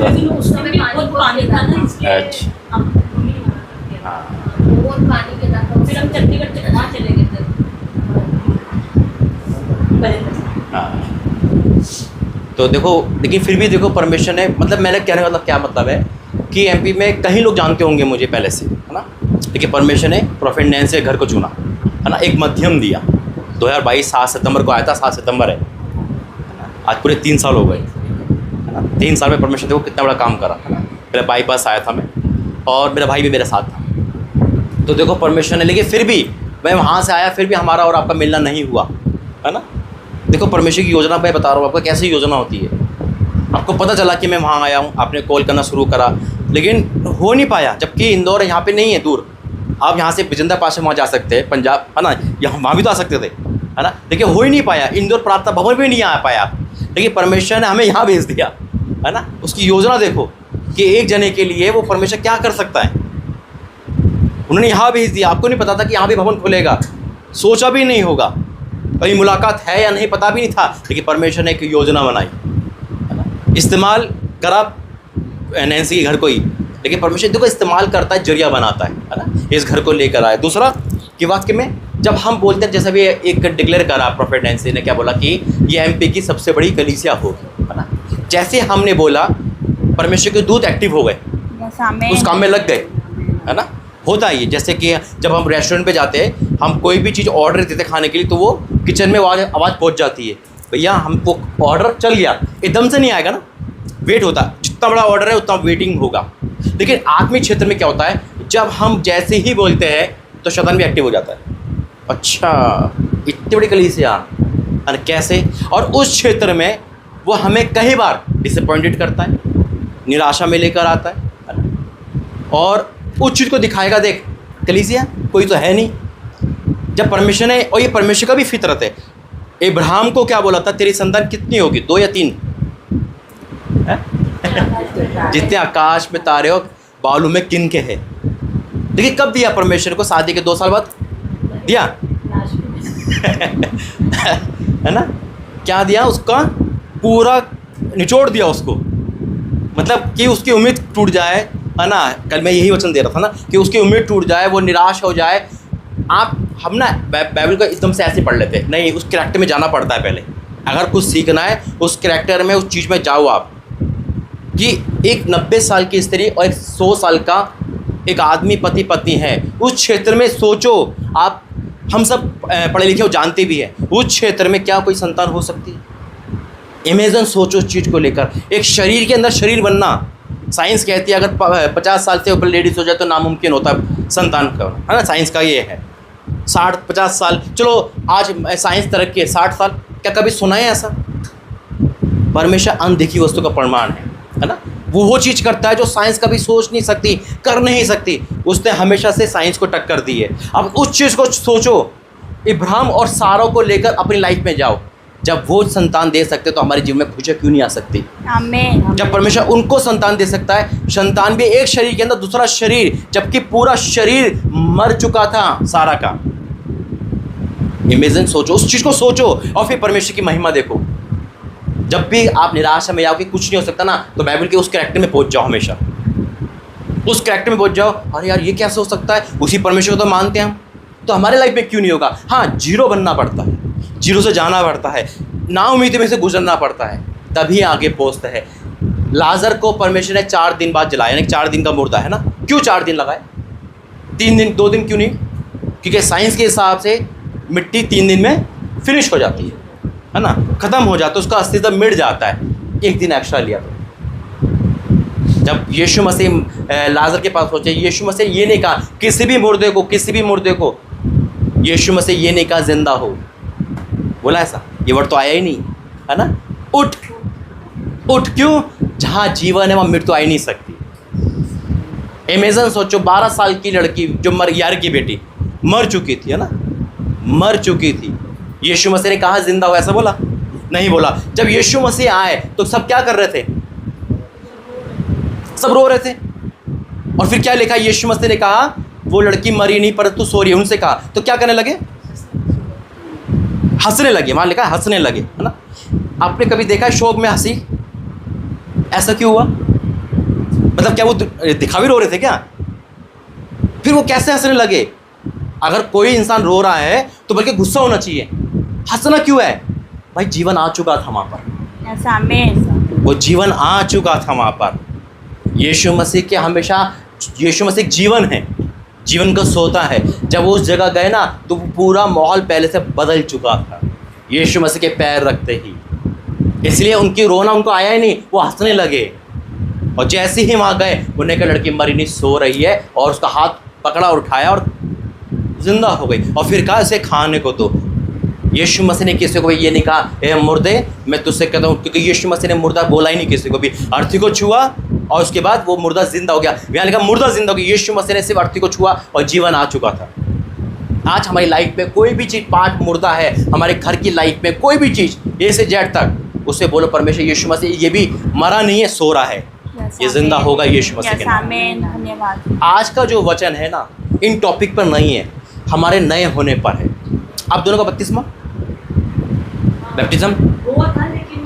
लेकिन उस समय बहुत पानी था ना, इसलिए अच्छा। हम हाँ बहुत पानी के था। फिर हम चंडीगढ़ से वहाँ चले गए थे हाँ। तो देखो, लेकिन फिर भी देखो परमिशन है, मतलब मेरे कहने का मतलब क्या मतलब है कि एमपी में कई लोग जानते होंगे मुझे पहले से, है ना, लेकिन परमिशन है प्रोफेट नैन्सी के घर को चुना, है ना, एक मध्यम दिया। 2022 7 सितंबर को आया था, 7 सितंबर है ना, आज पूरे 3 साल हो गए, है ना। 3 साल में परमिशन देखो कितना बड़ा काम करा, है ना। मेरा बाईपास आया था मैं, और मेरा भाई भी मेरे साथ था। तो देखो परमिशन है, लेकिन फिर भी मैं वहाँ से आया, फिर भी हमारा और आपका मिलना नहीं हुआ, है ना। देखो परमेश्वर की योजना मैं बता रहा हूँ आपको कैसी योजना होती है। आपको पता चला कि मैं वहाँ आया हूँ, आपने कॉल करना शुरू करा, लेकिन हो नहीं पाया, जबकि इंदौर यहाँ पे नहीं है, दूर। आप यहाँ से बिजंदा पास से वहाँ जा सकते हैं, पंजाब, है ना, यहाँ वहाँ भी तो आ सकते थे, है ना, लेकिन हो ही नहीं पाया। इंदौर प्रार्थना भवन भी नहीं आ पाया, लेकिन परमेश्वर ने हमें यहाँ भेज दिया, है ना। उसकी योजना देखो कि एक जने के लिए वो परमेश्वर क्या कर सकता है। उन्होंने यहाँ भेज दिया। आपको नहीं पता था कि यहाँ भी भवन खुलेगा, सोचा भी नहीं होगा, कहीं मुलाकात है या नहीं पता भी नहीं था, लेकिन परमेश्वर ने एक योजना बनाई, है ना। इस्तेमाल करा नैन्सी के घर को ही, लेकिन परमेश्वर देखो इस्तेमाल करता है, जरिया बनाता है ना, इस घर को लेकर आए। दूसरा कि वाक्य में जब हम बोलते हैं, जैसे भी एक डिक्लेयर करा प्रोफेट नैन्सी ने, क्या बोला कि ये एमपी की सबसे बड़ी कलीसिया होगी, है ना। जैसे हमने बोला परमेश्वर के दूत एक्टिव हो गए, उस काम में लग गए, है ना। होता है ये, जैसे कि जब हम रेस्टोरेंट पे जाते हैं, हम कोई भी चीज़ ऑर्डर देते खाने के लिए, तो वो किचन में आवाज़ पहुंच जाती है, भैया हमको ऑर्डर चल गया, एकदम से नहीं आएगा ना, वेट होता है। जितना बड़ा ऑर्डर है उतना वेटिंग होगा। लेकिन आत्मिक क्षेत्र में क्या होता है, जब हम जैसे ही बोलते हैं तो शैतान भी एक्टिव हो जाता है। अच्छा, इतनी बड़ी कलीसिया, और कैसे, और उस क्षेत्र में वो हमें कई बार डिसअपॉइंटेड करता है, निराशा में लेकर आता है ना? और उस चीज़ को दिखाएगा, देख कलीसिया कोई तो है नहीं। जब परमेश्वर ने, और ये परमेश्वर का भी फितरत है, इब्राहिम को क्या बोला था, तेरी संतान कितनी होगी, 2 या 3 जितने आकाश में तारे हो बालू में किनके है। देखिए कब दिया परमेश्वर को, शादी के 2 साल बाद दिया है ना। क्या दिया, उसका पूरा निचोड़ दिया उसको, मतलब कि उसकी उम्मीद टूट जाए, है ना। कल मैं यही वचन दे रहा था ना कि उसकी उम्मीद टूट जाए, वो निराश हो जाए। हम ना बाइबल को एकदम से ऐसे पढ़ लेते हैं, नहीं, उस कैरेक्टर में जाना पड़ता है पहले। अगर कुछ सीखना है उस कैरेक्टर में, उस चीज़ में जाओ आप, कि एक 90 साल की स्त्री और एक 100 साल का एक आदमी पति पत्नी है, उस क्षेत्र में सोचो आप। हम सब पढ़े लिखे हो, जानते भी हैं, उस क्षेत्र में क्या कोई संतान हो सकती है। इमेजिन सोचो उस चीज़ को लेकर, एक शरीर के अंदर शरीर बनना। साइंस कहती है अगर 50 साल से ऊपर लेडीज हो जाए तो नामुमकिन होता है संतान का, है ना। साइंस का ये है 60-50 साल, चलो आज साइंस तरक्की है, 60 साल, क्या कभी सुना है ऐसा। परमेश्वर अनदेखी वस्तु का प्रमाण है ना। वो चीज़ करता है जो साइंस कभी सोच नहीं सकती, कर नहीं सकती, उसने हमेशा से साइंस को टक्कर दी है। अब उस चीज़ को सोचो, इब्राहिम और सारा को लेकर अपनी लाइफ में जाओ। जब वो संतान दे सकते तो हमारे जीवन में खुशियाँ क्यों नहीं आ सकती। आमीन। जब परमेश्वर उनको संतान दे सकता है, संतान भी एक शरीर के अंदर दूसरा शरीर, जबकि पूरा शरीर मर चुका था सारा का। इमेजिन सोचो, उस चीज़ को सोचो, और फिर परमेश्वर की महिमा देखो। जब भी आप निराशा में आओ कि कुछ नहीं हो सकता ना, तो बाइबल के उस कैरेक्टर में पहुंच जाओ, हमेशा उस कैरेक्टर में पहुंच जाओ। अरे यार ये कैसे हो सकता है, उसी परमेश्वर को तो मानते हैं हम, तो हमारे लाइफ में क्यों नहीं होगा। हाँ, जीरो बनना पड़ता है, जीरो से जाना पड़ता है, नाउम्मीदी में से गुजरना पड़ता है, तभी आगे पहुंचता है। लाजर को परमेश्वर ने 4 दिन बाद जलाया, यानी 4 दिन का मुर्दा है ना। क्यों 4 दिन लगाए, 3 दिन 2 दिन क्यों नहीं, क्योंकि साइंस के हिसाब से मिट्टी 3 दिन में फिनिश हो जाती है ना, ख़त्म हो जाता है, उसका अस्तित्व मिट जाता है। 1 दिन एक्स्ट्रा लिया तो जब यीशु मसीह लाजर के पास पहुंचे, यीशु मसीह ये नहीं कहा किसी भी मुर्दे को, यीशु मसीह ये नहीं कहा जिंदा हो, बोला ऐसा, ये वर्ड तो आया ही नहीं, है ना। उठ, क्यों, जहाँ जीवन है वहाँ मृत्यु तो आ ही नहीं सकती। इमेजिन सोचो, 12 साल की लड़की जो यार की बेटी मर चुकी थी, है ना, मर चुकी थी। यीशु मसीह ने कहा जिंदा हो, ऐसा बोला नहीं बोला। जब यीशु मसीह आए तो सब क्या कर रहे थे, सब रो रहे थे। और फिर क्या लिखा, यीशु मसीह ने कहा वो लड़की मरी नहीं परंतु सो रही है, उनसे कहा, तो क्या करने लगे, हंसने लगे। वहां लिखा हंसने लगे, है ना। आपने कभी देखा है शोक में हंसी, ऐसा क्यों हुआ, मतलब क्या वो दिखावी रो रहे थे क्या? फिर वो कैसे हंसने लगे? अगर कोई इंसान रो रहा है तो बल्कि गुस्सा होना चाहिए, हंसना क्यों है? भाई जीवन आ चुका था वहाँ पर, Yes, amen. वो जीवन आ चुका था वहाँ पर। यीशु मसीह के हमेशा, यीशु मसीह जीवन है, जीवन का सोता है। जब वो उस जगह गए ना तो वो पूरा माहौल पहले से बदल चुका था यीशु मसीह के पैर रखते ही, इसलिए उनकी रोना उनको आया ही नहीं, वो हंसने लगे। और जैसे ही वहाँ गए उन्हें कहा लड़की मरी नहीं, सो रही है, और उसका हाथ पकड़ा और उठाया और जिंदा हो गई। और फिर कहा इसे खाने को दो। यीशु मसीह ने किसी को भी ये नहीं कहा ए मुर्दे मैं तुझसे कहता हूँ, क्योंकि यीशु मसीह ने मुर्दा बोला ही नहीं किसी को भी। अर्थी को छुआ और उसके बाद वो मुर्दा जिंदा हो गया। यहाँ लिखा मुर्दा जिंदा हो गया। यीशु मसीह ने सिर्फ अर्थी को छुआ और जीवन आ चुका था। आज हमारी लाइफ में कोई भी चीज़ पार्ट मुर्दा है, हमारे घर की लाइफ में कोई भी चीज़ ए से जेड तक, उससे बोलो परमेश्वर यीशु मसीह ये भी मरा नहीं है, सो रहा है, ये जिंदा होगा यीशु मसीह के नाम। धन्यवाद। आज का जो वचन है ना इन टॉपिक पर नहीं है, हमारे नए होने पर है। आप दोनों का बपतिस्मा, बैप्टिज्म हुआ था, लेकिन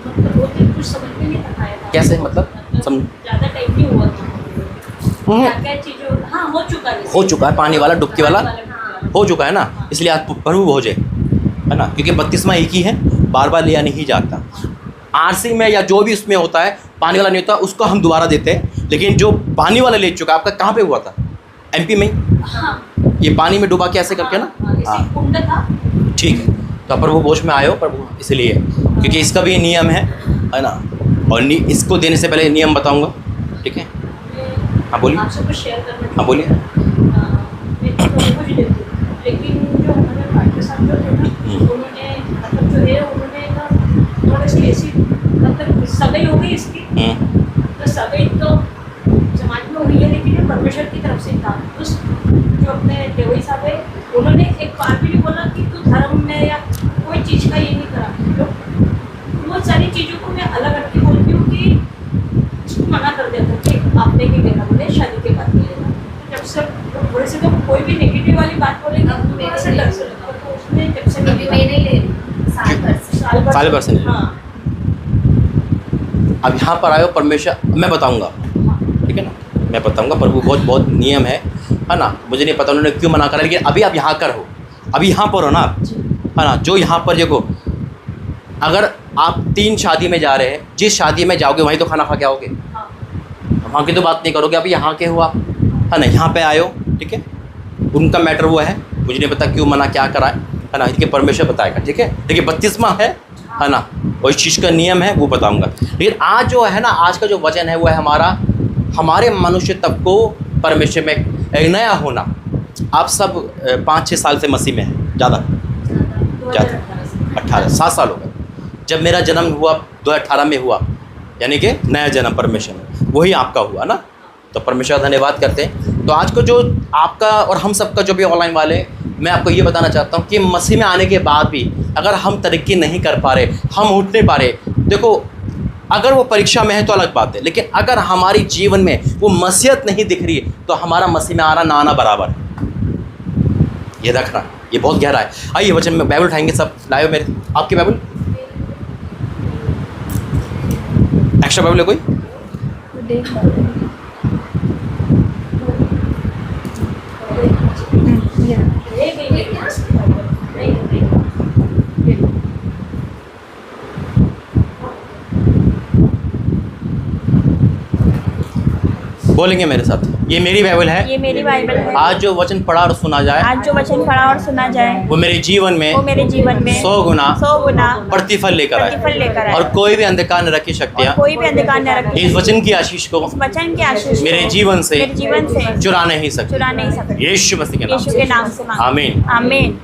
मतलब वो दिन कुछ समझ में नहीं आया था। कैसे मतलब ज़्यादा टाइम नहीं हुआ था। क्या चीज़ों हाँ हो चुका है, हो चुका है, पानी वाला डुबकी वाला हो चुका है ना, इसलिए आज प्रभु भोजे है ना, क्योंकि बपतिस्मा एक ही है, बार बार लिया नहीं जाता। आरसी में या जो भी उसमें होता है पानी वाला नहीं होता, उसको हम दोबारा देते हैं। लेकिन जो पानी वाला ले चुका, आपका कहाँ पे हुआ था? एमपी में ही? हाँ, ये पानी में डुबा के ऐसे करके ना, हाँ कुंड था। ठीक है। तो प्रभु भोज में आए हो प्रभु, इसलिए क्योंकि इसका भी नियम है ना, और इसको देने से पहले नियम बताऊंगा, ठीक है? हाँ बोलिए। आपसे कुछ शेयर करना। हाँ बोलिए। मैं तो कुछ देती हूँ, लेकिन जो हमारे भाई के साथ जो थे ना, उन्होंने मतलब जो है उन्होंने ना थोड़ी सी ऐसी मतलब सगाई हो गई इसकी, तो सगाई तो समाज में हुई है, लेकिन ये परमेश्वर की तरफ से था। उस जो अपने देवई साहब है, उन्होंने एक बार भी नहीं बोला कि तू धर्म में या कोई चीज़ का ये नहीं करा। तो बहुत सारी चीज़ों को मैं अलग अलग के बोलती हूँ कि उसको मना कर देता कि आपने नहीं लेना, बोले शादी के बाद नहीं लेना। तो जब से थोड़े से तो कोई भी नेगेटिव वाली बात बोलेंगे तो थोड़ा सा डर से लगता है। तो उसने जब से मैं नहीं ले रही साल भर से नहीं। हाँ, अब यहाँ पर आयो परमेश्वर, मैं बताऊंगा, ठीक है ना, मैं बताऊंगा। प्रभु बहुत नियम है ना, मुझे नहीं पता उन्होंने क्यों मना करा, लेकिन अभी आप यहाँ कर हो, अभी यहाँ पर हो ना, है ना। जो यहाँ पर देखो, अगर आप 3 शादी में जा रहे हैं, जिस शादी में जाओगे वहीं तो खाना खा के आओगे, वहाँ की तो बात नहीं करोगे। अभी यहाँ के हो आप, है ना, यहाँ पे आए हो, ठीक है। उनका मैटर वो है, मुझे नहीं पता क्यों मना क्या करा है ना, इसके परमेश्वर बताएगा, ठीक है। देखिए बपतिस्मा है ना, और इस चीज़ का नियम है वो बताऊंगा। लेकिन आज जो है ना, आज का जो वचन है वो है हमारे मनुष्य तब को परमेश्वर में एक नया होना। आप सब 5-6 साल से मसीह में हैं, ज़्यादा 7 साल हो गए। जब मेरा जन्म हुआ 2018 में हुआ, यानी कि नया जन्म परमेश्वर में, वही आपका हुआ ना, तो परमेश्वर धन्यवाद करते हैं। तो आज को जो आपका और हम सबका जो भी ऑनलाइन वाले, मैं आपको ये बताना चाहता हूँ कि मसीह में आने के बाद भी अगर हम तरक्की नहीं कर पा रहे, हम उठ नहीं पा रहे, देखो अगर वो परीक्षा में है तो अलग बात है, लेकिन अगर हमारी जीवन में वो मसीहत नहीं दिख रही है तो हमारा मसीह में आना ना आना बराबर है। ये रखना, ये बहुत गहरा है। आइए वचन में बाइबल उठाएंगे, सब लाए मेरे आपकी बाइबल, एक्स्ट्रा बाइबल है कोई? बोलेंगे मेरे साथ, ये मेरी बाइबल है, ये मेरी बाइबल है। आज जो वचन पढ़ा और सुना जाए, आज जो वचन पढ़ा और सुना जाए, वो मेरे जीवन में 100 गुना गुना प्रतिफल लेकर आए, और कोई भी अंधकार न रखी शक्तियाँ कोई भी अंधकार न रखे इस वचन की आशीष को, इस वचन की आशीष मेरे जीवन से चुरा नहीं सकते। यीशु मसीह के यीशु के नाम से मांगते हैं। आमीन। आमीन।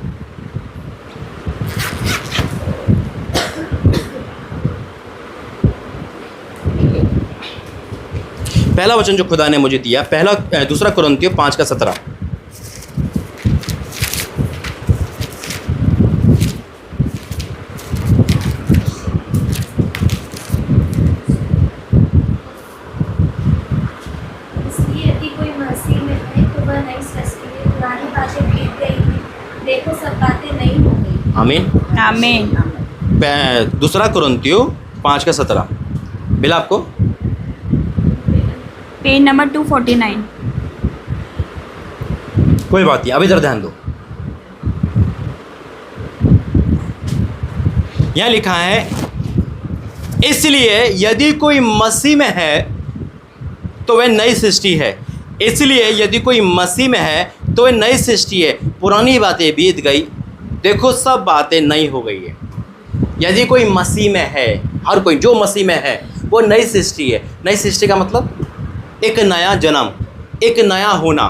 पहला वचन जो खुदा ने मुझे दिया, दूसरा कुरिन्थियों 5:17। इसलिए यदि कोई मसीह में है तो वह नई सृष्टि है, पुरानी बातें बीत गई हैं, देखो सब बातें नई हो गई। आमीन। आमीन। दूसरा कुरिन्थियों 5:17 मिला आपको? Page number 249। कोई बात नहीं, अभी इधर ध्यान दो। यहां लिखा है, इसलिए यदि कोई मसीह में है तो वह नई सृष्टि है। इसलिए यदि कोई मसीह में है तो वह नई सृष्टि है, पुरानी बातें बीत गई, देखो सब बातें नई हो गई है। यदि कोई मसीह में है, हर कोई जो मसीह में है वो नई सृष्टि है। नई सृष्टि का मतलब एक नया जन्म, एक नया होना,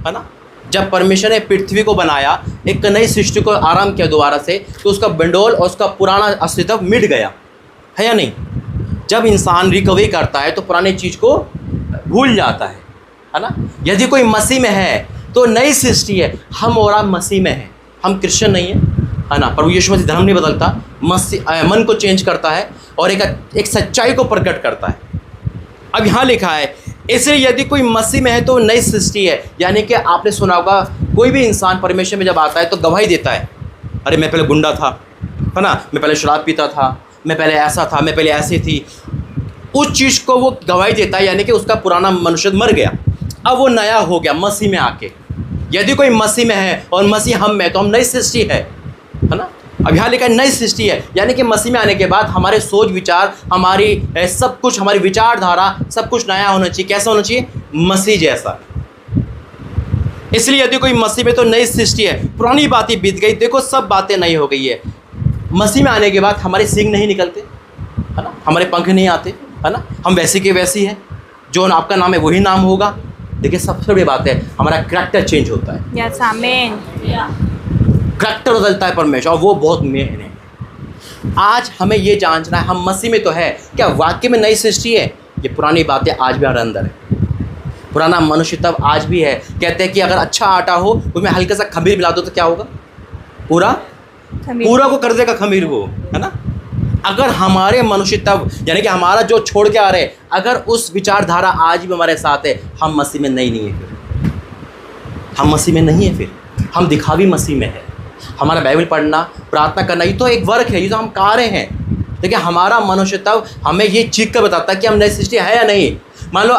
है ना। जब परमेश्वर ने पृथ्वी को बनाया, एक नई सृष्टि को आरंभ किया दोबारा से, तो उसका बंडोल और उसका पुराना अस्तित्व मिट गया, है या नहीं। जब इंसान रिकवरी करता है तो पुरानी चीज़ को भूल जाता है ना। यदि कोई मसीह में है तो नई सृष्टि है। हम और आप मसीह में हैं, हम क्रिश्चियन नहीं है ना। प्रभु यीशु मसीह धर्म नहीं बदलता, मसीह मन को चेंज करता है और एक सच्चाई को प्रकट करता है। अब यहाँ लिखा है, इसलिए यदि कोई मसीह में है तो नई सृष्टि है। यानी कि आपने सुना होगा, कोई भी इंसान परमेश्वर में जब आता है तो गवाही देता है, अरे मैं पहले गुंडा था, है ना, मैं पहले शराब पीता था, मैं पहले ऐसा था, मैं पहले ऐसी थी। उस चीज़ को वो गवाही देता है, यानी कि उसका पुराना मनुष्य मर गया, अब वो नया हो गया मसीह में आके। यदि कोई मसीह में है और मसीह हम में, तो हम नई सृष्टि है ना। अब यहाँ लिखा है नई सृष्टि है, यानी कि मसीह में आने के बाद हमारे सोच विचार, हमारी सब कुछ, हमारी विचारधारा, सब कुछ नया होना चाहिए। कैसा होना चाहिए? मसीह जैसा। इसलिए यदि कोई मसीह में तो नई सृष्टि है, पुरानी बातें बीत गई, देखो सब बातें नई हो गई है। मसीह में आने के बाद हमारे सींग नहीं निकलते, है ना, हमारे पंख नहीं आते, है ना, हम वैसी के वैसी हैं। जो आपका नाम है वही नाम होगा। देखिए सबसे बड़ी बात है, हमारा करैक्टर चेंज होता है। यस आमीन। करैक्टर बदलता है परमेश्वर, और वो बहुत मेन है। आज हमें ये जांचना है, हम मसीह में तो है, क्या वाकई में नई सृष्टि है? ये पुरानी बातें आज भी हमारे अंदर है, पुराना मनुष्य तब आज भी है। कहते हैं कि अगर अच्छा आटा हो उसमें हल्का सा खमीर मिला दो तो क्या होगा? पूरा को कर देगा खमीर वो, है ना। अगर हमारे मनुष्य तब, यानी कि हमारा जो छोड़ के आ रहे, अगर उस विचारधारा आज भी हमारे साथ है, हम मसीह में नहीं है। फिर हम मसीह में नहीं है, फिर हम दिखावी मसीह में है। हमारा बाइबल पढ़ना, प्रार्थना करना, ये तो एक वर्क है, ये तो हम कर रहे हैं। देखिए हमारा मनुष्य तब हमें ये चीख कर बताता है कि हम नई सृष्टि है या नहीं। मान लो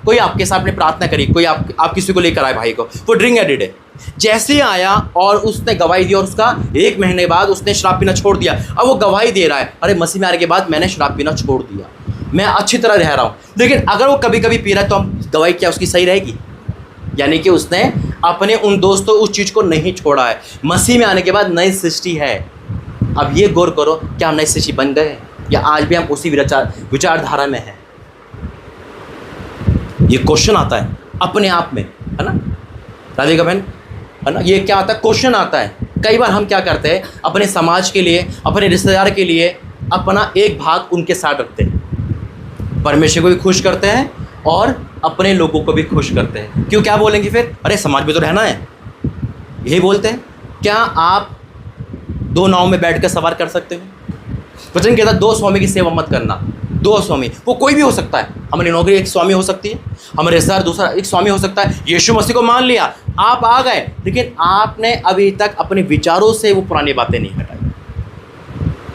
कोई आपके साथ ने प्रार्थना करी, कोई आप किसी को लेकर आए, भाई को, वो ड्रिंक एडिक्ट है, जैसे ही आया और उसने गवाही दी और उसका 1 महीने बाद उसने शराब पीना छोड़ दिया, अब वो गवाही दे रहा है, अरे मसीह में आने के बाद मैंने शराब पीना छोड़ दिया, मैं अच्छी तरह रह रहा हूँ। लेकिन अगर वो कभी कभी पी रहा है तो हम गवाही क्या उसकी सही रहेगी? यानी कि उसने अपने उन दोस्तों उस चीज़ को नहीं छोड़ा है। मसीह में आने के बाद नई सृष्टि है। अब ये गौर करो, क्या हम नई सृष्टि बन गए या आज भी हम उसी विचारधारा में हैं? ये क्वेश्चन आता है अपने आप में, है ना राधिका बहन, है ना। ये क्या आता है? क्वेश्चन आता है। कई बार हम क्या करते हैं, अपने समाज के लिए, अपने रिश्तेदार के लिए अपना एक भाग उनके साथ रखते हैं, परमेश्वर को भी खुश करते हैं और अपने लोगों को भी खुश करते हैं। क्यों? क्या बोलेंगे फिर? अरे समाज में तो रहना है, यही बोलते हैं। क्या आप 2 नाव में बैठ कर सवार कर सकते हो? वचन कहता है 2 स्वामी की सेवा मत करना। 2 स्वामी, वो कोई भी हो सकता है। हमारी नौकरी एक स्वामी हो सकती है, हमारे रिश्तेदार दूसरा एक स्वामी हो सकता है। यीशु मसीह को मान लिया, आप आ गए, लेकिन आपने अभी तक अपने विचारों से वो पुरानी बातें नहीं हटाई।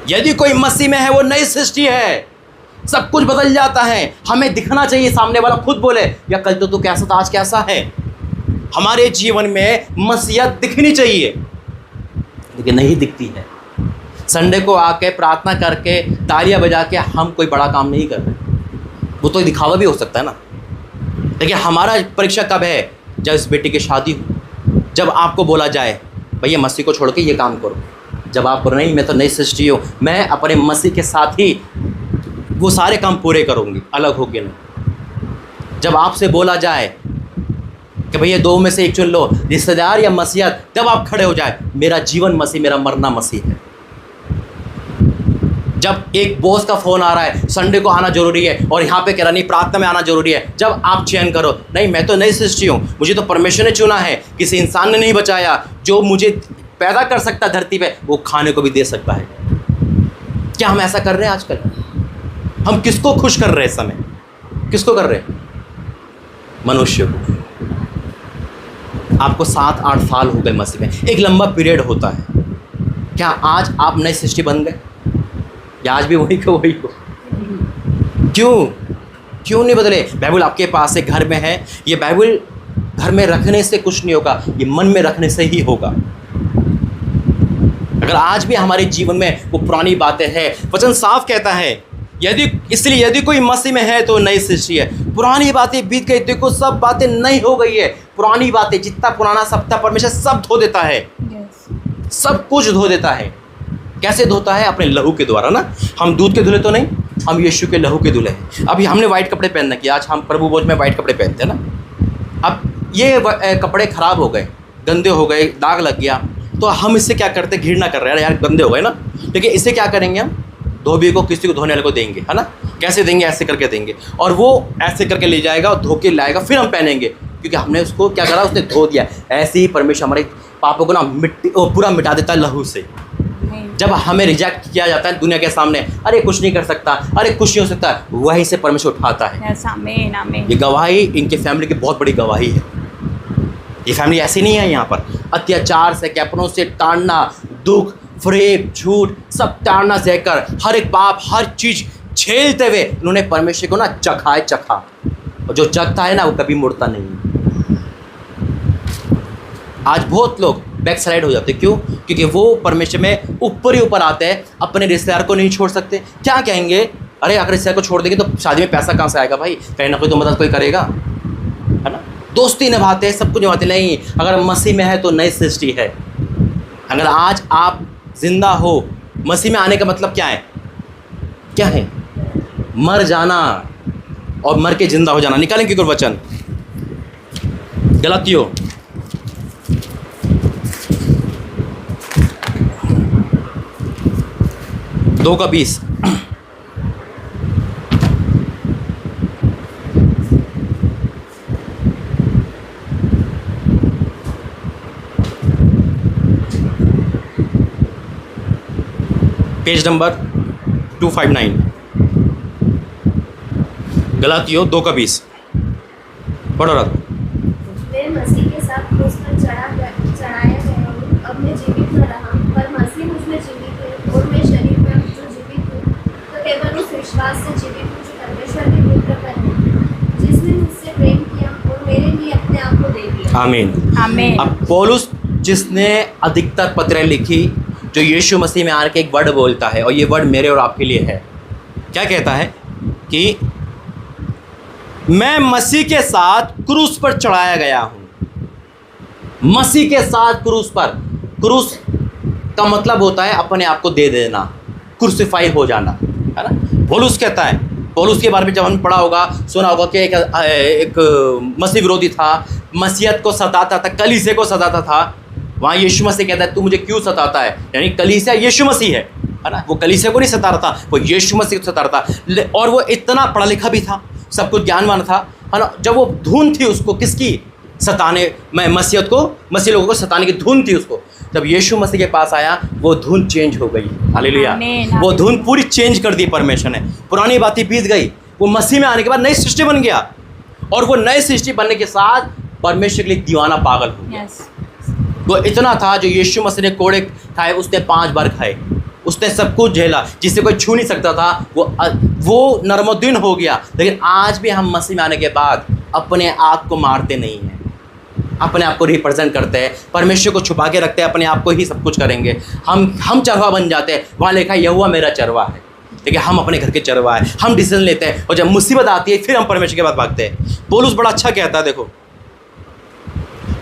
यदि कोई मसीह में है वो नई सृष्टि है, सब कुछ बदल जाता है। हमें दिखना चाहिए, सामने वाला खुद बोले या कल तो तू कैसा था आज कैसा है। हमारे जीवन में मसीहत दिखनी चाहिए, लेकिन नहीं दिखती है। संडे को आके प्रार्थना करके तालियां बजा के हम कोई बड़ा काम नहीं कर रहे, वो तो दिखावा भी हो सकता है ना। देखिए हमारा परीक्षा कब है? जब इस बेटी की शादी हो, जब आपको बोला जाए भैया मसीह को छोड़ के ये काम करो, जब आप नहीं, मैं तो नई सृष्टि हूँ, मैं अपने मसीह के साथ ही वो सारे काम पूरे करूँगी, अलग हो गए नहीं। जब आपसे बोला जाए कि भैया 2 में से एक चुन लो, रिश्तेदार या मसीहत, जब आप खड़े हो जाए, मेरा जीवन मसीह, मेरा मरना मसीह है। जब एक बॉस का फ़ोन आ रहा है, संडे को आना जरूरी है और यहाँ पे कह रहा नहीं प्रार्थना में आना जरूरी है, जब आप चयन करो, नहीं मैं तो नई सृष्टि हूँ, मुझे तो परमेश्वर ने चुना है, किसी इंसान ने नहीं बचाया। जो मुझे पैदा कर सकता धरती पे, वो खाने को भी दे सकता है। क्या हम ऐसा कर रहे हैं आजकल? हम किसको खुश कर रहे हैं? समय किसको कर रहे हैं? मनुष्य को। आपको 7-8 साल हो गए मसीह में, एक लंबा पीरियड होता है। क्या आज आप नई सृष्टि बन गए या आज भी वही को वही हो? क्यों? क्यों नहीं बदले? बाइबल आपके पास है, घर में है। ये बाइबल घर में रखने से कुछ नहीं होगा, ये मन में रखने से ही होगा। अगर आज भी हमारे जीवन में वो पुरानी बातें हैं, वचन साफ कहता है यदि कोई मसीह में है तो नई सृष्टि है, पुरानी बातें बीत गई, देखो सब बातें नई हो गई है। पुरानी बातें, जितना पुराना सब था, परमेश्वर सब धो देता है, सब कुछ धो देता है। कैसे धोता है? अपने लहू के द्वारा ना। हम दूध के धुले तो नहीं, हम यीशु के लहू के धुले हैं। अभी हमने वाइट कपड़े पहनना किया, आज हम प्रभु भोज में वाइट कपड़े पहनते हैं ना। अब ये कपड़े खराब हो गए, गंदे हो गए, दाग लग गया, तो हम इससे क्या करते? घृणा कर रहे हैं, यार गंदे हो गए ना। लेकिन इससे क्या करेंगे? हम धोबी को, किसी को धोने वाले को देंगे, है ना। कैसे देंगे? ऐसे करके देंगे, और वो ऐसे करके ले जाएगा और धो के लाएगा, फिर हम पहनेंगे, क्योंकि हमने उसको क्या करा? उसने धो दिया। ऐसे ही परमेश्वर हमारे पापों को ना पूरा मिटा देता है लहू से। जब हमें रिजेक्ट किया जाता है दुनिया के सामने, अरे कुछ नहीं कर सकता, अरे कुछ नहीं हो सकता, वहीं से परमेश्वर उठाता है। आमीन, आमीन। ये गवाही इनके फैमिली की बहुत बड़ी गवाही है। ये फैमिली ऐसी नहीं है। यहाँ पर अत्याचार से, कैपनों से ताड़ना, दुख, फरेब, झूठ, सब ताड़ना सहकर, हर एक पाप, हर चीज झेलते हुए उन्होंने परमेश्वर को ना चखा। और जो चखता है ना, वो कभी मुड़ता नहीं। आज बहुत लोग बैक साइड हो जाते, क्यों? क्योंकि वो परमेश्वर में ऊपर ही ऊपर आते हैं, अपने रिश्तेदार को नहीं छोड़ सकते। क्या कहेंगे? अरे अगर रिश्तेदार को छोड़ देंगे तो शादी में पैसा कहाँ से आएगा भाई? कहीं ना कोई तो मदद कोई करेगा, है ना। दोस्ती निभाते हैं, सब कुछ निभाते। नहीं, अगर मसीह में है तो नई सृष्टि है। अगर आज आप जिंदा हो, मसीह में आने का मतलब क्या है? क्या है? मर जाना और मर के जिंदा हो जाना। निकालें क्योंकि वचन गलातियों 2:20। Page number 259, गलातियों 2:20। पढ़ो रख। मैं मसीह के साथ क्रूस पर चढ़ाया गया हूँ। अब मैं जीवित न रहा, पर मसीह मुझ में जीवित है, और मैं शरीर में जो जीवित हूँ तो केवल उस विश्वास से जीवित हूँ जो परमेश्वर के पुत्र पर है, जिसने मुझसे प्रेम किया और मेरे लिए अपने आप को दे दिया। आमीन, आमीन। अब पौलुस जिसने अधिकतर पत्रें लिखी, जो यीशु मसीह में आकर एक वर्ड बोलता है, और ये वर्ड मेरे और आपके लिए है। क्या कहता है? कि मैं मसीह के साथ क्रूस पर चढ़ाया गया हूं। मसीह के साथ क्रूस पर। क्रूस का मतलब होता है अपने आप को दे देना, क्रूसिफाई हो जाना, है ना। पौलुस कहता है, पौलुस के बारे में जब हमने पढ़ा होगा, सुना होगा कि एक मसीह विरोधी था, मसीहत को सताता था, कलीसिया को सताता था। वहाँ यीशु मसीह कहता है, तू मुझे क्यों सताता है? यानी कलीसिया यीशु मसीह है ना। वो कलीसिया को नहीं सता रहा था, वो यीशु मसीह को सता रहा था। और वो इतना पढ़ा लिखा भी था, सब कुछ ज्ञानवान था, है ना। जब वो धुन थी उसको किसकी? सताने में, मसीहत को, मसीह लोगों को सताने की धुन थी उसको। जब यीशु मसीह के पास आया, वो धुन चेंज हो गई। हालेलुया। वो धुन पूरी चेंज कर दी परमेश्वर ने। पुरानी बातें बीत गई, वो मसीह में आने के बाद नई सृष्टि बन गया। और वो नई सृष्टि बनने के साथ परमेश्वर के लिए दीवाना पागल हो गया। वो इतना था, जो यीशु मसीह ने कोड़े खाए, उसने 5 बार खाए, उसने सब कुछ झेला, जिसे कोई छू नहीं सकता था। वो नर्मोद्दीन हो गया। लेकिन आज भी हम मसीह में आने के बाद अपने आप को मारते नहीं हैं, अपने आप को रिप्रेजेंट करते हैं, परमेश्वर को छुपा के रखते हैं, अपने आप को ही सब कुछ करेंगे। हम चरवा बन जाते हैं। वहाँ लिखा है, यहोवा मेरा चरवा है। लेकिन हम अपने घर के चरवा है, हम डिसीजन लेते हैं, और जब मुसीबत आती है फिर हम परमेश्वर के बाद भागते हैं। पौलुस बड़ा अच्छा कहता है, देखो,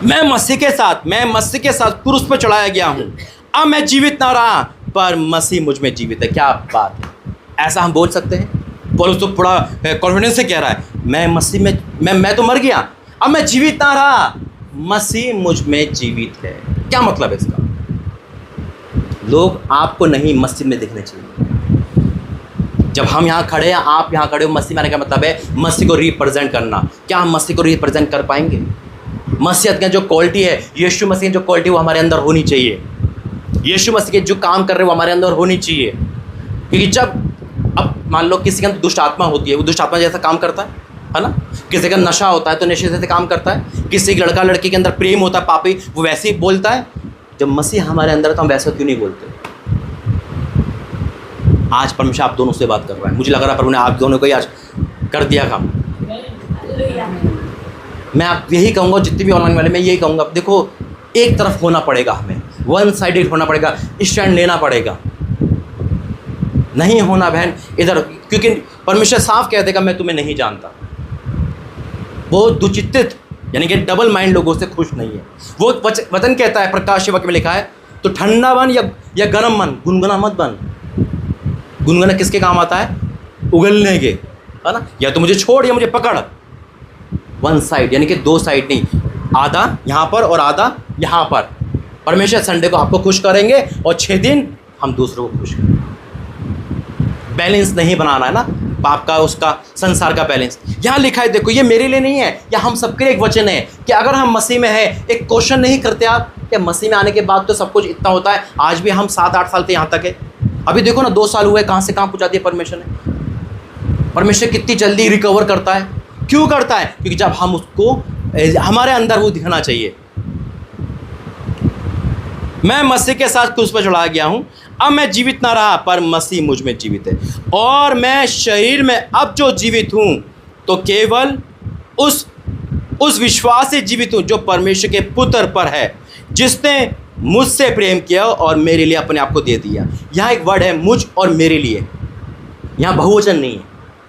मैं मसीह के साथ क्रूस पर चढ़ाया गया हूँ। अब मैं जीवित ना रहा, पर मसीह मुझ में जीवित है। क्या बात है! ऐसा हम बोल सकते हैं। पौलुस तो बड़ा कॉन्फिडेंस से कह रहा है, मैं मसीह में, मैं तो मर गया, अब मैं जीवित ना रहा, मसीह मुझ में जीवित है। क्या मतलब है इसका? लोग आपको नहीं, मसीह में देखने चाहिए। जब हम यहाँ खड़े हैं, आप यहाँ खड़े हो, मसीह में आने का मतलब है मसीह को रिप्रेजेंट करना। क्या हम मसीह को रिप्रेजेंट कर पाएंगे? मसीहत की जो क्वालिटी है, यीशु मसीह की जो क्वालिटी, वो हमारे अंदर होनी चाहिए। यीशु मसीह के जो काम कर रहे हैं वो हमारे अंदर होनी चाहिए। क्योंकि जब, अब मान लो किसी के अंदर दुष्ट आत्मा होती है, वो दुष्ट आत्मा जैसा काम करता है ना। किसी का नशा होता है तो नशे जैसे काम करता है। किसी लड़का लड़की के अंदर प्रेम होता है, पापी, वो वैसे ही बोलता है। जब मसीह हमारे अंदर है तो हम वैसे क्यों नहीं बोलते? आज परमेश्वर आप दोनों से बात कर रहा है। मुझे लग रहा है प्रभु ने आप दोनों को ही आज कर दिया काम। हालेलुया। मैं आप यही कहूँगा, जितने भी ऑनलाइन वाले, मैं यही कहूँगा, देखो एक तरफ होना पड़ेगा, हमें वन साइडेड होना पड़ेगा, स्टैंड लेना पड़ेगा, नहीं होना बहन इधर, क्योंकि परमेश्वर साफ कह देगा मैं तुम्हें नहीं जानता। वो दुचित्तित यानी कि डबल माइंड लोगों से खुश नहीं है। वो वचन कहता है, प्रकाश वाक्य में लिखा है, तो ठंडा बन या गर्म बन, गुनगुना मत बन। गुनगुना किसके काम आता है? उगलने के, है ना? या तो मुझे छोड़ या मुझे पकड़। वन साइड यानी कि दो साइड नहीं, आधा यहाँ पर और आधा यहाँ पर। परमेश्वर संडे को आपको खुश करेंगे और 6 दिन हम दूसरों को खुश करेंगे। बैलेंस नहीं बनाना है ना, पाप का, उसका, संसार का बैलेंस। यहाँ लिखा है, देखो ये मेरे लिए नहीं है, या हम सबके लिए एक वचन है कि अगर हम मसीह में हैं, एक क्वेश्चन नहीं करते आप कि मसीह में आने के बाद तो सब कुछ इतना होता है। आज भी हम 7-8 साल से यहाँ तक है, अभी देखो ना 2 साल हुए, कहाँ से कहाँ पहुँचा दिया परमेश्वर ने। परमेश्वर कितनी जल्दी रिकवर करता है। क्यों करता है? क्योंकि जब हम उसको, हमारे अंदर वो दिखना चाहिए। मैं मसीह के साथ क्रूस पर चढ़ा गया हूँ, अब मैं जीवित ना रहा पर मसीह मुझ में जीवित है, और मैं शरीर में अब जो जीवित हूँ तो केवल उस विश्वास से जीवित हूँ जो परमेश्वर के पुत्र पर है, जिसने मुझसे प्रेम किया और मेरे लिए अपने आप को दे दिया। यहाँ एक वर्ड है, मुझ और मेरे लिए, यहाँ बहुवचन नहीं है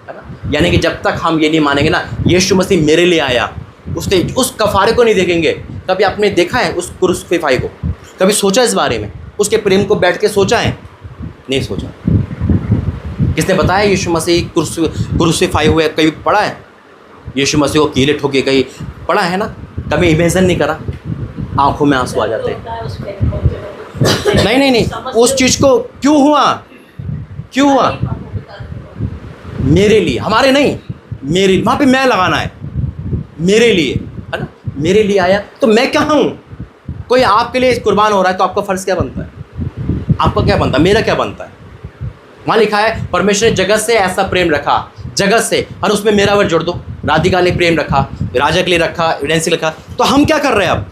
ना? यानी कि जब तक हम ये नहीं मानेंगे ना यीशु मसीह मेरे लिए आया, उसने उस कफारे को नहीं देखेंगे। कभी आपने देखा है उस क्रूसिफाई को? कभी सोचा इस बारे में? उसके प्रेम को बैठ के सोचा है? नहीं सोचा। किसने बताया यीशु मसीह क्रूसिफाई हुए? कभी पढ़ा है यीशु मसीह को कीले ठोके? कहीं पढ़ा है ना? कभी इमेजिन नहीं करा? आंखों में आंसू आ जाते हैं। नहीं, उस चीज़ को क्यों हुआ? मेरे लिए, हमारे नहीं, मेरे, वहाँ पे मैं लगाना है, मेरे लिए, है ना? मेरे लिए आया तो मैं क्या हूँ? कोई आपके लिए कुर्बान हो रहा है तो आपका फ़र्ज़ क्या बनता है? आपका क्या बनता है? मेरा क्या बनता है? वहाँ लिखा है परमेश्वर ने जगत से ऐसा प्रेम रखा, जगत से, और उसमें मेरा वर्ड जोड़ दो, राधिका के लिए प्रेम रखा, राजा के लिए रखा, एविडेंस के लिए रखा। तो हम क्या कर रहे हैं अब?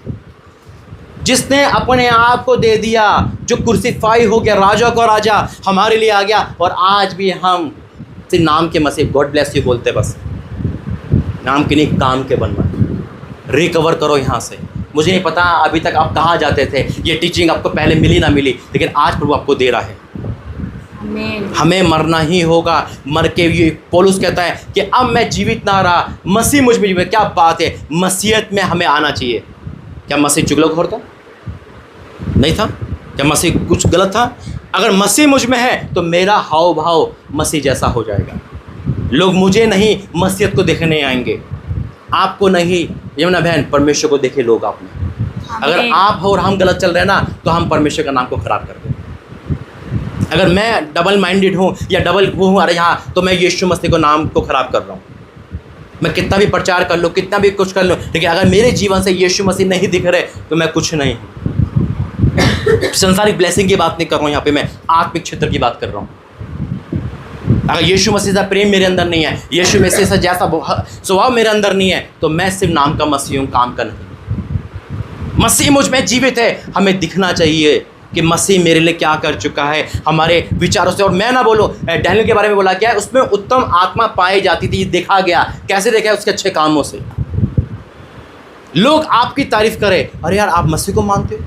जिसने अपने आप को दे दिया, जो क्रूसिफाई हो गया, राजा को राजा हमारे लिए आ गया, और आज भी हम सिर्फ नाम के मसीह, गॉड ब्लेस यू बोलते, बस नाम के नहीं काम के बनना। रिकवर करो यहाँ से। मुझे नहीं पता अभी तक आप कहाँ जाते थे, ये टीचिंग आपको पहले मिली ना मिली, लेकिन आज प्रभु आपको दे रहा है। हमें मरना ही होगा, मर के ये पौलुस कहता है कि अब मैं जीवित ना रहा, मसीह मुझ में जीवित। क्या बात है, मसीहत में हमें आना चाहिए। क्या मसीह चुगलखोर था? नहीं था। क्या मसीह कुछ गलत था? अगर मसीह मुझ में है तो मेरा हाव भाव मसीह जैसा हो जाएगा। लोग मुझे नहीं मसीहत को देखने आएंगे, आपको नहीं। यमुना बहन, परमेश्वर को देखे लोग आप में। अगर आप और हम गलत चल रहे हैं ना तो हम परमेश्वर का नाम को खराब कर दें। अगर मैं डबल माइंडेड हूँ या डबल वो हूँ, अरे यहाँ तो मैं यीशु मसीह को नाम को खराब कर रहा हूँ। मैं कितना भी प्रचार कर लूँ, कितना भी कुछ कर लूँ, लेकिन अगर मेरे जीवन से यीशु मसीह नहीं दिख रहे तो मैं कुछ नहीं। संसारिक ब्लेसिंग की बात नहीं कर रहा हूँ, यहाँ पे मैं आत्मिक क्षेत्र की बात कर रहा हूँ। अगर यीशु मसीह का प्रेम मेरे अंदर नहीं है, यीशु मसीह से जैसा स्वभाव मेरे अंदर नहीं है, तो मैं सिर्फ नाम का मसीह हूँ, काम का नहीं। मसीह मुझ में जीवित है। हमें दिखना चाहिए कि मसीह मेरे लिए क्या कर चुका है, हमारे विचारों से। और मैं ना बोलूँ, डैनियल के बारे में बोला गया है, उसमें उत्तम आत्मा पाई जाती थी। देखा गया, कैसे देखा? उसके अच्छे कामों से। लोग आपकी तारीफ करें, अरे यार आप मसीह को मानते हो,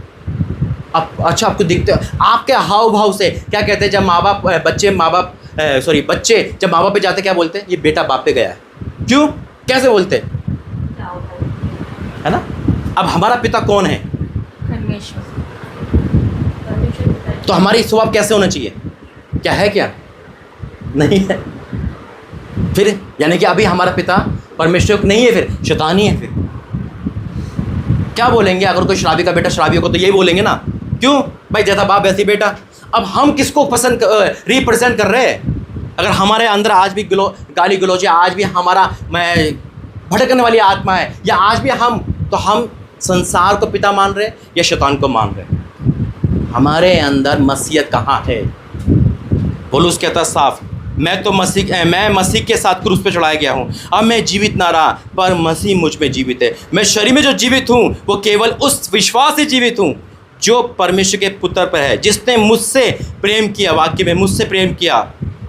आप अच्छा आपको दिखते हो, आपके हाव भाव से। क्या कहते हैं जब बच्चे जब माँ बाप पे जाते क्या बोलते हैं? ये बेटा बाप पे गया है। क्यों? कैसे बोलते हैं? है ना? अब हमारा पिता कौन है? परमेश्वर। तो हमारी स्वभाव कैसे होना चाहिए? क्या है? क्या नहीं है? फिर यानी कि अभी हमारा पिता परमेश्वर नहीं है, फिर शैतानी है। फिर क्या बोलेंगे? अगर कोई शराबी का बेटा शराबी होगा तो यही बोलेंगे ना। क्यों भाई? जैसा बाप वैसी बेटा। अब हम किसको पसंद रिप्रेजेंट कर रहे हैं? अगर हमारे अंदर आज भी गाली गलौज, आज भी हमारा मैं भटकने वाली आत्मा है, या आज भी हम संसार को पिता मान रहे हैं या शैतान को मान रहे हैं? हमारे अंदर मसीहत कहाँ है? पौलुस कहता साफ, मैं मसीह के साथ क्रूस पे चढ़ाया गया हूँ, अब मैं जीवित ना रहा पर मसीह मुझ में जीवित है। मैं शरीर में जो जीवित हूँ वो केवल उस विश्वास से जीवित हूँ जो परमेश्वर के पुत्र पर है, जिसने मुझसे प्रेम किया, वाक्य में मुझसे प्रेम किया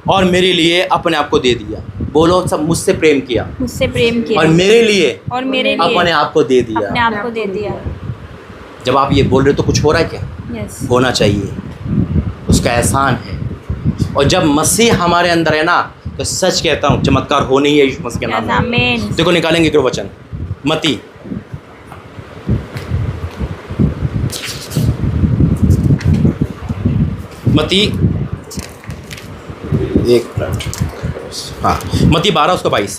और मेरे लिए अपने आप को दे दिया। बोलो सब मुझसे प्रेम किया मुझसे प्रेम किया और मेरे लिए और मेरे लिए अपने आप को दे अपने दिया। आप को दे दिया। जब आप ये बोल रहे हो तो कुछ हो रहा है क्या? यस, होना चाहिए, उसका एहसान है। और जब मसीह हमारे अंदर है ना, तो सच कहता हूँ चमत्कार होने ही है यीशु मसीह के नाम में। आमीन। देखो निकालेंगे क्यों वचन, मती एक मिनट, हाँ मती 12 उसका 22।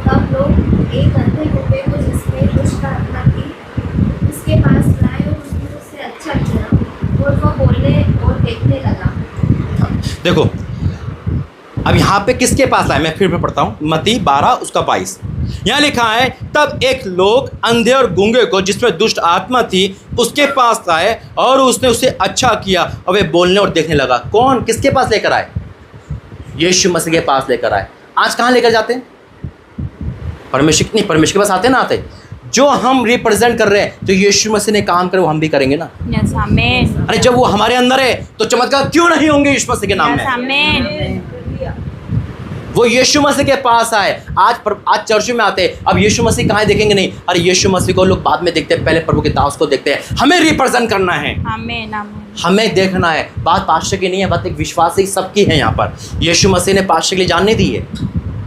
तब लोग एक अंधे कुत्ते को जिसमें दुष्ट आत्मा थी उसके पास लाए और उसने उससे अच्छा किया और वह बोलने और देखने लगा। देखो अब यहाँ पे किसके पास आए, मैं फिर पढ़ता हूँ, मती 12 उसका 22। यहाँ लिखा है तब एक लोग अंधे और गूंगे को जिसमें दुष्ट आत्मा थी उसके पास आए और उसने उसे अच्छा किया और वे बोलने और देखने लगा। कौन किसके पास लेकर आए? यीशु मसीह के पास लेकर आए। आज कहाँ लेकर जाते हैं? परमेश्वर नहीं, परमेश्वर के पास आते ना आते। जो हम रिप्रेजेंट कर रहे हैं, तो यीशु मसीह ने काम करे वो हम भी करेंगे ना। यस, आमीन। अरे जब वो हमारे अंदर है तो चमत्कार क्यों नहीं होंगे यीशु मसीह के नाम यस, में? आमीन। वो यीशु मसीह के पास आए। आज चर्च में आते हैं, अब यीशु मसीह कहाँ देखेंगे? नहीं, अरे यीशु मसीह को लोग बाद में देखते हैं, पहले प्रभु के दास को देखते हैं। हमें रिप्रेजेंट करना है, आमीन, आमीन। हमें देखना है। बात पास्टर की नहीं है, बात एक विश्वासी सबकी है। यहाँ पर यीशु मसीह ने पास्टर के लिए जान नहीं दी है,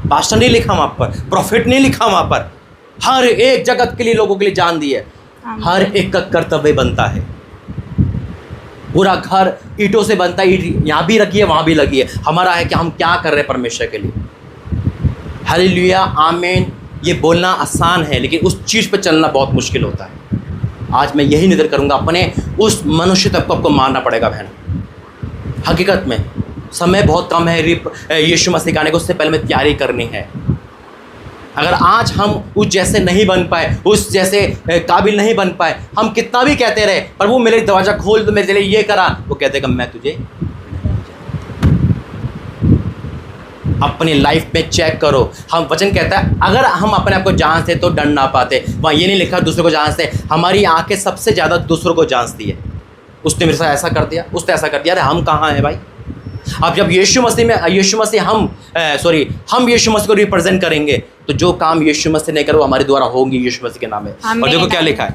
पास्टर नहीं लिखा वहाँ पर, प्रॉफिट नहीं लिखा वहाँ पर। हर एक जगत के लिए लोगों के लिए जान दी है। हर एक का कर्तव्य बनता है। पूरा घर ईंटों से बनता है, ईंट यहाँ भी रखी है वहाँ भी लगी है। हमारा है कि हम क्या कर रहे हैं परमेश्वर के लिए। हालेलुया, आमीन। ये बोलना आसान है लेकिन उस चीज़ पे चलना बहुत मुश्किल होता है। आज मैं यही निडर करूँगा, अपने उस मनुष्य तक को आपको मारना पड़ेगा बहन। हकीकत में समय बहुत कम है यीशु मसीह के आने को, उससे पहले में तैयारी करनी है। अगर आज हम उस जैसे नहीं बन पाए, उस जैसे काबिल नहीं बन पाए, हम कितना भी कहते रहे प्रभु मेरे दरवाज़ा खोल दो, मेरे लिए ये करा, वो कहते कि मैं तुझे। अपनी लाइफ में चेक करो। हम वचन कहता है अगर हम अपने आप को जांचते तो डर ना पाते। वहाँ ये नहीं लिखा दूसरों को जांचते। हमारी आंखें सबसे ज़्यादा दूसरों को जांचती है। उसने मेरे साथ ऐसा कर दिया, उसने ऐसा कर दिया, अरे हम कहाँ हैं भाई? अब जब यीशु मसीह में हम यीशु मसीह को रिप्रेजेंट करेंगे तो जो काम यीशु मसीह ने करो हमारे द्वारा होंगे यीशु मसीह के नाम में। और देखो क्या लिखा है,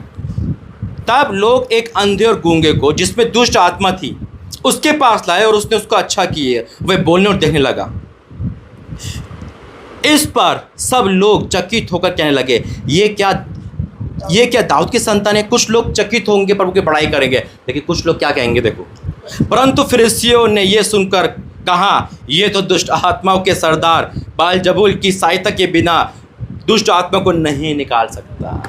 तब लोग एक अंधे और गूंगे को जिसमें दुष्ट आत्मा थी उसके पास लाए और उसने उसको अच्छा किए, वह बोलने और देखने लगा। इस पर सब लोग चकित होकर कहने लगे ये क्या दाऊद की संतान है? कुछ लोग चकित होंगे, प्रभु की बड़ाई करेंगे, लेकिन कुछ लोग क्या कहेंगे देखो। परंतु फरीसियों ने यह सुनकर कहा ये तो दुष्ट आत्माओं के सरदार बालजबूल की सहायता के बिना दुष्ट आत्मा को नहीं निकाल सकता।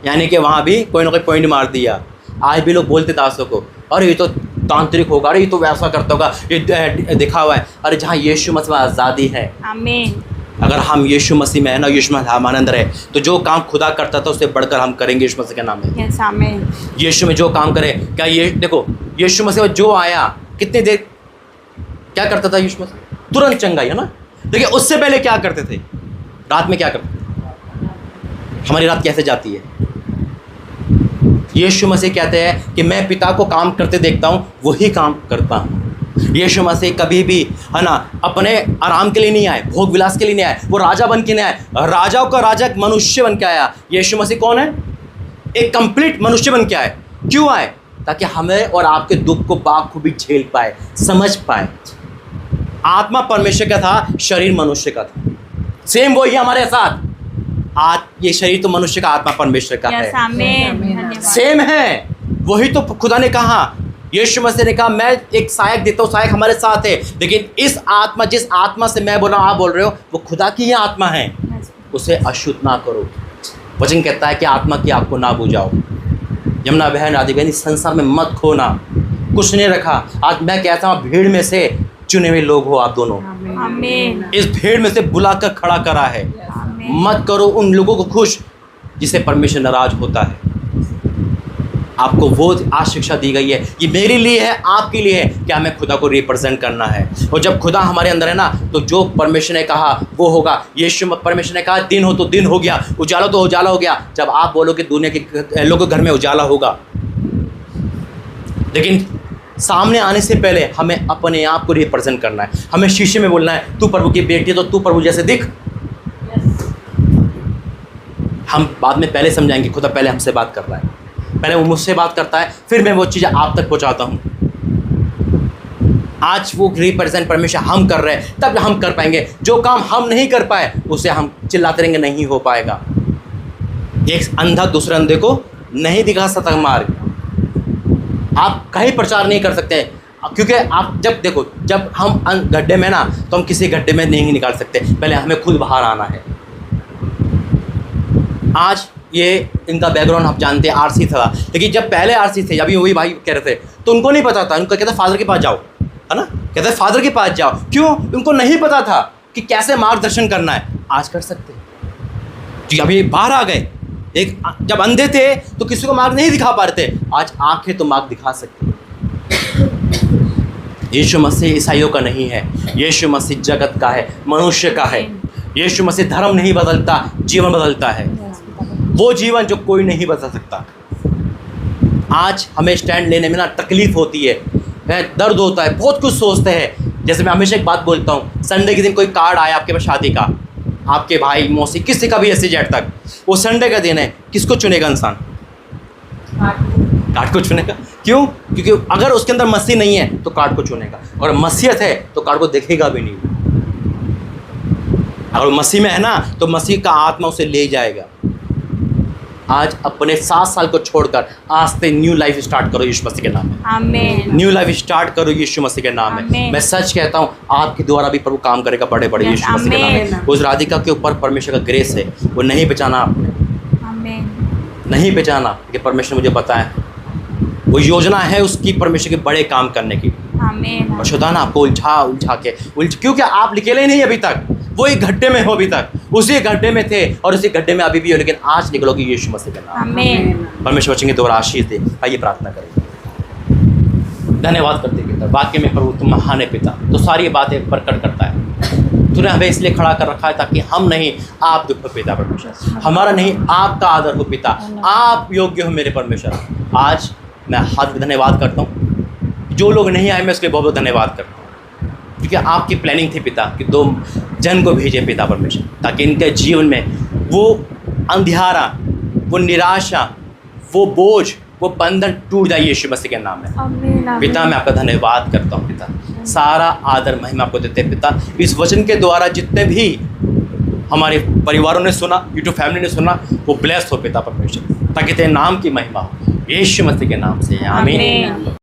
यानी कि वहाँ भी कोई ना कोई पॉइंट मार दिया। आज भी लोग बोलते दासों को, अरे ये तो तांत्रिक होगा, अरे ये तो वैसा करता होगा, ये दिखा हुआ है। अरे जहाँ यीशु मसीह में आज़ादी है, आमीन। अगर हम यीशु मसीह में है ना, यीशु मसीह हमारे अंदर है, तो जो काम खुदा करता था उससे बढ़कर हम करेंगे यीशु मसीह के नाम में। यस, आमीन। यीशु में जो काम करे, क्या ये देखो यीशु मसीह में जो आया कितनी देर क्या करता था यीशु मसीह? तुरंत चंगाई, है ना। देखिए उससे पहले क्या करते थे? रात में क्या करते थे? हमारी रात कैसे जाती है? यीशु मसीह कहते हैं कि मैं पिता को काम करते देखता हूँ, वही काम करता हूँ। यीशु मसीह कभी भी है ना अपने आराम के लिए नहीं आए, भोग विलास के लिए नहीं आए, वो राजा बन के नहीं आए। राजाओं का राजा एक मनुष्य बन के आया। यीशु मसीह कौन है? एक कंप्लीट मनुष्य बन के आए। क्यों आए? ताकि हमें और आपके दुख को बाखूबी झेल पाए, समझ पाए। आत्मा परमेश्वर का था, शरीर मनुष्य का था। सेम वही हमारे साथ। आज ये शरीर तो मनुष्य का, आत्मा परमेश्वर का है। सेम है, वही तो खुदा ने कहा। यीशु मसीह ने कहा मैं एक सहायक देता हूँ, सहायक हमारे साथ है, लेकिन इस आत्मा जिस आत्मा से मैं बोल रहा हूँ, आप बोल रहे हो, वो खुदा की ही आत्मा है। उसे अशुद्ध ना करो। वचन कहता है कि आत्मा की आग को ना बुझाओ। यमुना बहन, राधी बहन, इस संसार में मत खोना, कुछ नहीं रखा। आज मैं कहता हूँ भीड़ में से चुने हुए लोग हो आप दोनों। आमीन। इस भीड़ में से बुलाकर खड़ा करा है। मत करो उन लोगों को खुश जिसे परमेश्वर नाराज होता है। आपको वो आज शिक्षा दी गई है, ये मेरे लिए है, आपके लिए है कि हमें खुदा को रिप्रेजेंट करना है। और जब खुदा हमारे अंदर है ना, तो जो परमेश्वर ने कहा वो होगा। यीशु परमेश्वर ने कहा दिन हो तो दिन हो गया, उजाला तो उजाला हो गया। जब आप बोलोगे दुनिया के लोगों के घर में उजाला होगा। लेकिन सामने आने से पहले हमें अपने आप को रिप्रेजेंट करना है। हमें शीशे में बोलना है, तू प्रभु की बेटी है तो तू प्रभु जैसे दिख। हम बाद में पहले समझाएंगे, खुदा पहले हमसे बात कर रहा है, पहले वो मुझसे बात करता है, फिर मैं वो चीज़ें आप तक पहुंचाता हूँ। आज वो रिप्रेजेंट परमेश्वर हम कर रहे हैं, तब हम कर पाएंगे। जो काम हम नहीं कर पाए उसे हम चिल्लाते रहेंगे, नहीं हो पाएगा। एक अंधा दूसरे अंधे को नहीं दिखा सकता मार्ग। आप कहीं प्रचार नहीं कर सकते, क्योंकि आप जब देखो, जब हम गड्ढे में ना, तो हम किसी गड्ढे में नहीं निकाल सकते, पहले हमें खुद बाहर आना है। आज ये इनका बैकग्राउंड आप जानते हैं, आरसी था, लेकिन जब पहले आरसी थे, अभी वही भाई कह रहे थे, तो उनको नहीं पता था। उनको कहते फादर के पास जाओ, है ना, कहते फादर के पास जाओ। क्यों? उनको नहीं पता था कि कैसे मार्गदर्शन करना है। आज कर सकते जी, अभी बाहर आ गए। एक जब अंधे थे तो किसी को मार्ग नहीं दिखा पा रहे थे, आज आंखें तो मार्ग दिखा सकते। यीशु मसीह ईसाइयों का नहीं है, यीशु मसीह जगत का है, मनुष्य का है। यीशु मसीह धर्म नहीं बदलता, जीवन बदलता है, वो जीवन जो कोई नहीं बदल सकता। आज हमें स्टैंड लेने में ना तकलीफ होती है, दर्द होता है, बहुत कुछ सोचते हैं। जैसे मैं हमेशा एक बात बोलता हूँ, संडे के दिन कोई कार्ड आया आपके पास शादी का, आपके भाई मौसी किसी का भी ऐसे जेट तक, वो संडे का दिन है, किसको चुनेगा इंसान? कार्ड को चुनेगा। क्यों? क्योंकि अगर उसके अंदर मसीह नहीं है तो कार्ड को चुनेगा, और मसीहत है तो कार्ड को देखेगा भी नहीं। अगर मसीह में है ना तो मसीह का आत्मा उसे ले जाएगा। आज अपने 7 साल को छोड़कर आज से न्यू लाइफ स्टार्ट करो यीशु मसीह के नाम में। आमीन। न्यू लाइफ स्टार्ट करो यीशु मसीह के नाम में। आमीन। मैं सच कहता हूँ, आपके द्वारा भी प्रभु काम करेगा बड़े बड़े यीशु मसीह के नाम में। आमीन। उस राधिका के ऊपर परमेश्वर का ग्रेस है, वो नहीं बचाना आपने, आमीन। नहीं बचाना, कि परमेश्वर मुझे पता है वो योजना है उसकी, परमेश्वर के बड़े काम करने की। आमीन। और खुदा ना आपको उलझा के क्योंकि आप निकले ही नहीं अभी तक, वो एक गड्ढे में हो अभी तक, उसी गड्ढे में थे और उसी गड्ढे में अभी भी हो, लेकिन आज निकलोगे यीशु मसीह के नाम। आमीन। परमेश्वर वचन के द्वारा आशीष दे। आइए प्रार्थना करें। धन्यवाद करते पिता, वाक्य में प्रभु तुम महान है पिता, तो सारी बातें प्रकट करता है। तूने हमें इसलिए खड़ा कर रखा है ताकि हम नहीं, आप दुख हो पिता परमेश्वर, हमारा नहीं आपका आदर हो पिता, आप योग्य हो मेरे परमेश्वर। आज मैं हाथ में धन्यवाद करता हूँ, जो लोग नहीं आए मैं उसके लिए बहुत बहुत धन्यवाद करता हूँ, क्योंकि आपकी प्लानिंग थी पिता कि 2 जन को भेजे पिता परमेश्वर, ताकि इनके जीवन में वो अंधियारा, वो निराशा, वो बोझ, वो बंधन टूट जाए यीशु मसीह के नाम में। आमीन। पिता मैं आपका धन्यवाद करता हूँ पिता, सारा आदर महिमा आपको देते हैं पिता। इस वचन के द्वारा जितने भी हमारे परिवारों ने सुना, यूट्यूब फैमिली ने सुना, वो ब्लेस्ड हो पिता परमेश्वर, ताकि तेरे नाम की महिमा हो यीशु मसीह के नाम से। आमीन।